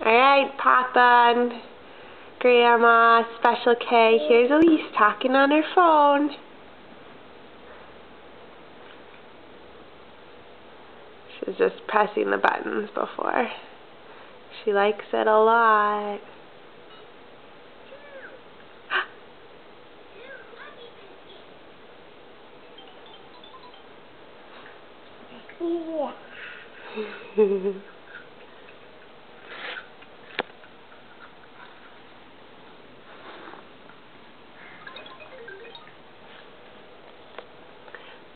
Alright, Papa and Grandma, Special K. Here's Elise talking on her phone. She's just pressing the buttons before. She likes it a lot.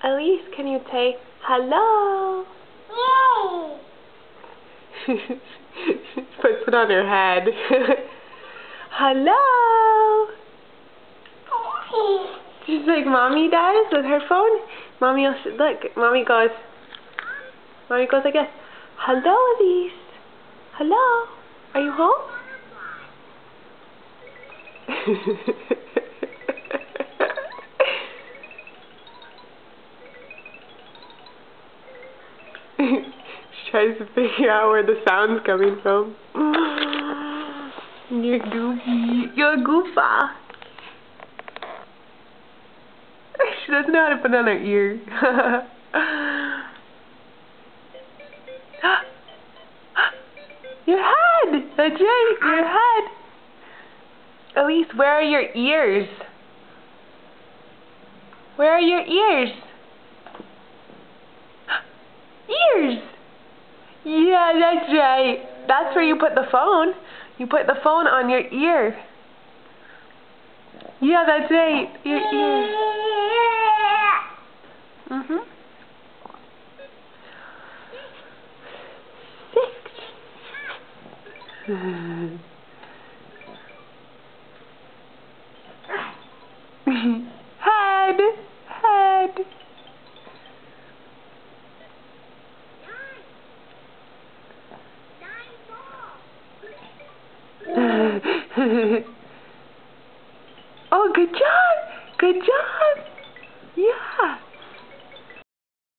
Elise, can you say hello? Puts it on her head. Hello. Just like Mommy does with her phone. Mommy will look. Mommy goes like this. Hello, Elise. Hello. Are you home? She tries to figure out where the sound's coming from. You're goofy. You're a goofa. She doesn't know how to put it on her ear. Your head! That's right, your head. Elise, where are your ears? Where are your ears? Ears! Yeah, that's right. That's where you put the phone. You put the phone on your ear. Yeah, that's right. Your ear. Head. Head. Oh, good job! Good job! Yeah!